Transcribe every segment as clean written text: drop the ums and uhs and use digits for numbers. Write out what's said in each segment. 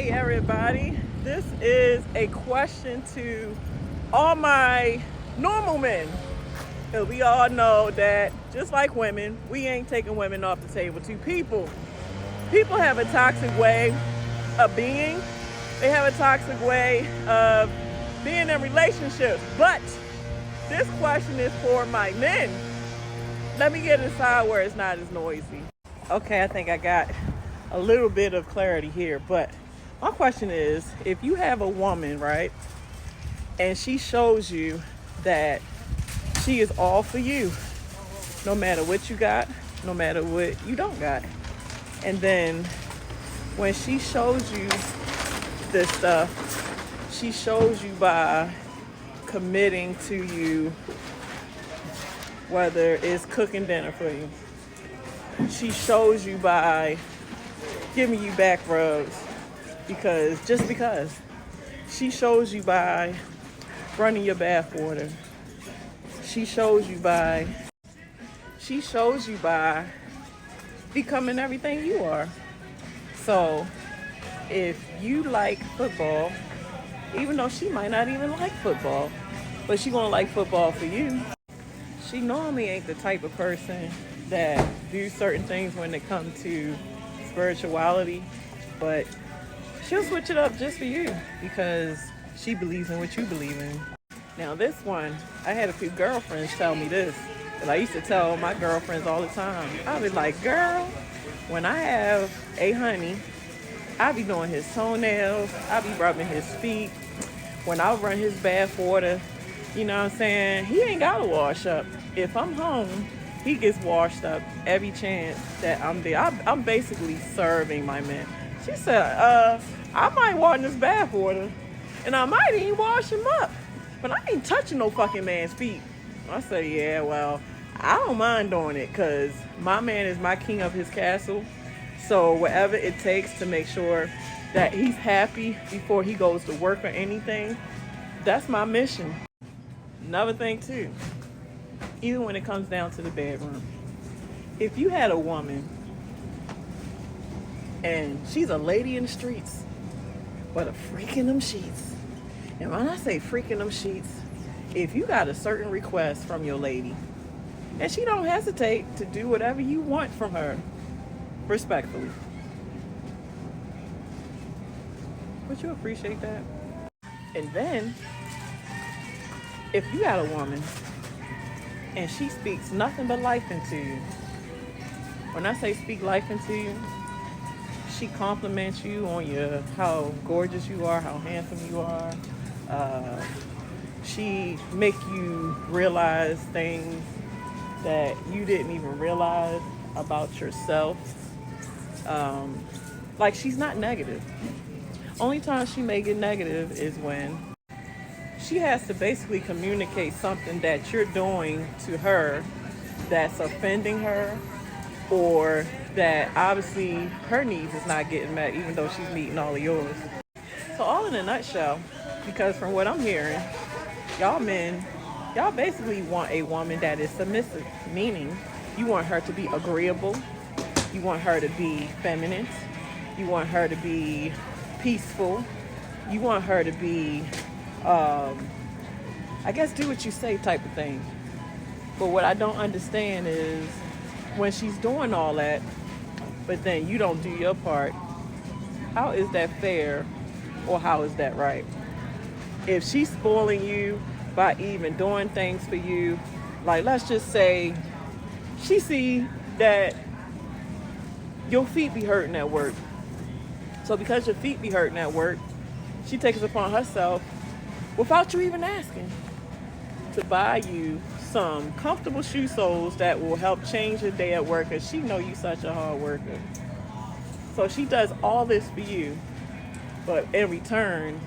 Hey everybody, this is a question to all my normal men. Because we all know that just like women, we ain't taking women off the table to people have a toxic way of being. They have a toxic way of being in relationships. But this question is for my men. Let me get inside where it's not as noisy. Okay, I think I got a little bit of clarity here, but my question is, if you have a woman, right, and she shows you that she is all for you, no matter what you got, no matter what you don't got, and then when she shows you this stuff, she shows you by committing to you, whether it's cooking dinner for you, she shows you by giving you back rubs, because she shows you by running your bath water, she shows you by becoming everything you are. So if you like football, even though she might not even like football, but she gonna like football for you. She normally ain't the type of person that do certain things when it comes to spirituality, but she'll switch it up just for you because she believes in what you believe in. Now this one, I had a few girlfriends tell me this, and I used to tell my girlfriends all the time. I'd be like, girl, when I have a honey, I be doing his toenails, I be rubbing his feet, when I run his bath water, you know what I'm saying? He ain't gotta wash up. If I'm home, he gets washed up every chance that I'm there. I'm basically serving my man. She said, I might water his bath water, and I might even wash him up, but I ain't touching no fucking man's feet. I said, yeah, well, I don't mind doing it because my man is my king of his castle. So whatever it takes to make sure that he's happy before he goes to work or anything, that's my mission. Another thing too, even when it comes down to the bedroom, if you had a woman and she's a lady in the streets, but a freak in them sheets. And when I say freak in them sheets, if you got a certain request from your lady and she don't hesitate to do whatever you want from her, respectfully, would you appreciate that? And then, if you got a woman and she speaks nothing but life into you, when I say speak life into you, she compliments you on how gorgeous you are, how handsome you are. She make you realize things that you didn't even realize about yourself. Like, she's not negative. Only time she may get negative is when she has to basically communicate something that you're doing to her that's offending her, or that obviously her needs is not getting met even though she's meeting all of yours. So all in a nutshell, because from what I'm hearing, y'all men, y'all basically want a woman that is submissive, meaning you want her to be agreeable, you want her to be feminine, you want her to be peaceful, you want her to be, I guess, do what you say type of thing. But what I don't understand is when she's doing all that, but then you don't do your part, how is that fair, or how is that right? If she's spoiling you by even doing things for you, like let's just say she see that your feet be hurting at work. So because your feet be hurting at work, she takes it upon herself, without you even asking, to buy you some comfortable shoe soles that will help change your day at work, because she know you such a hard worker. So she does all this for you, but in return,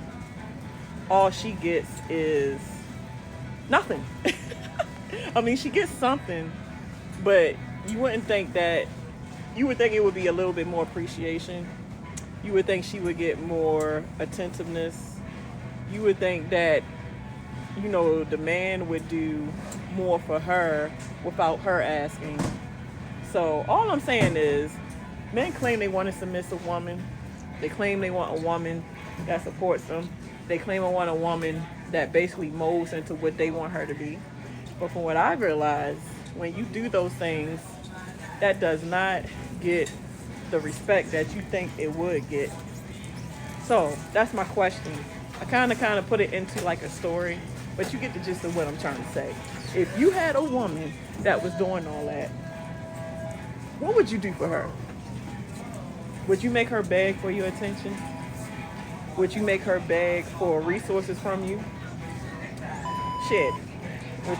all she gets is nothing. I mean, she gets something, but you would think it would be a little bit more appreciation. You would think she would get more attentiveness. You would think that, the man would do more for her without her asking. So all I'm saying is, men claim they want a submissive woman, They claim they want a woman that supports them. They claim they want a woman that basically molds into what they want her to be. But from what I've realized, when you do those things, that does not get the respect that you think it would get. So that's my question. I kind of put it into like a story, but you get the gist of what I'm trying to say. If you had a woman that was doing all that, what would you do for her? Would you make her beg for your attention? Would you make her beg for resources from you? Shit. Would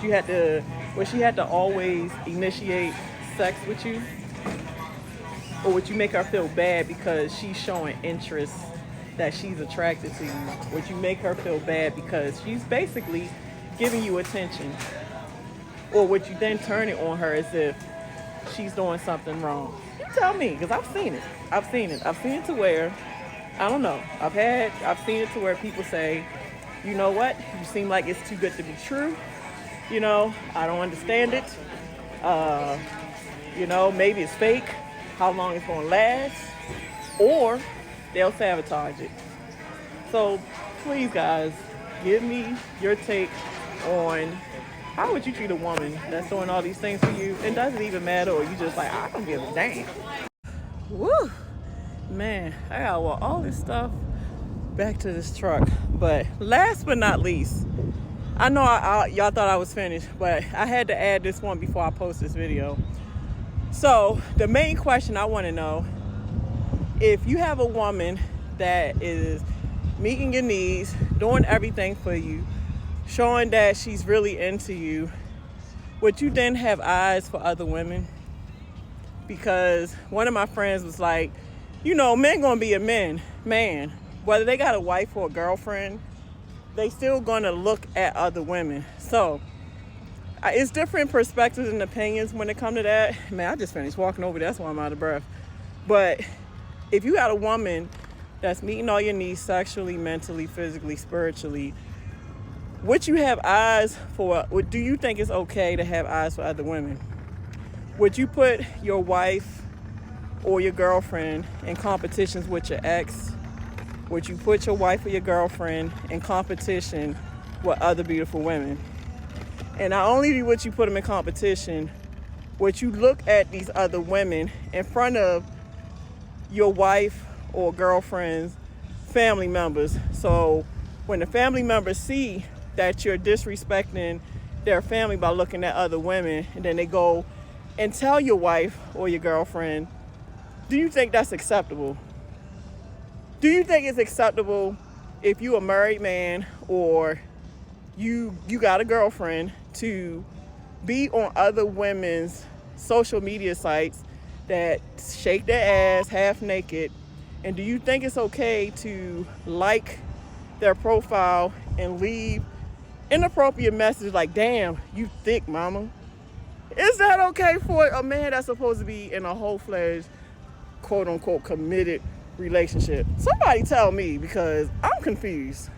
she have to always initiate sex with you? Or would you make her feel bad because she's showing interest that she's attracted to you? Would you make her feel bad because she's basically giving you attention? Or would you then turn it on her as if she's doing something wrong? You tell me, because I've seen it. I've seen it to where, I don't know. I've seen it to where people say, you know what? You seem like it's too good to be true. You know, I don't understand it. You know, maybe it's fake. How long it's going to last. Or they'll sabotage it. So please, guys, give me your take on how would you treat a woman that's doing all these things for you? It doesn't even matter, or you just like, I don't give a damn. Woo! Man, I gotta walk all this stuff back to this truck. But last but not least, I know y'all thought I was finished, but I had to add this one before I post this video. So the main question I want to know, if you have a woman that is meeting your needs, doing everything for you, showing that she's really into you, would you then have eyes for other women? Because one of my friends was like, you know, men gonna be a man. Whether they got a wife or a girlfriend, they still gonna look at other women. So it's different perspectives and opinions when it comes to that. Man, I just finished walking over there, that's why I'm out of breath. But if you got a woman that's meeting all your needs sexually, mentally, physically, spiritually, would you have eyes for, do you think it's okay to have eyes for other women? Would you put your wife or your girlfriend in competitions with your ex? Would you put your wife or your girlfriend in competition with other beautiful women? And not only would you put them in competition, would you look at these other women in front of your wife or girlfriend's family members? So when the family members see that you're disrespecting their family by looking at other women, and then they go and tell your wife or your girlfriend, do you think that's acceptable? Do you think it's acceptable if you a married man or you got a girlfriend to be on other women's social media sites that shake their ass half naked? And do you think it's okay to like their profile and leave inappropriate messages like, damn, you thick, mama? Is that okay for a man that's supposed to be in a whole-fledged, quote-unquote, committed relationship? Somebody tell me, because I'm confused.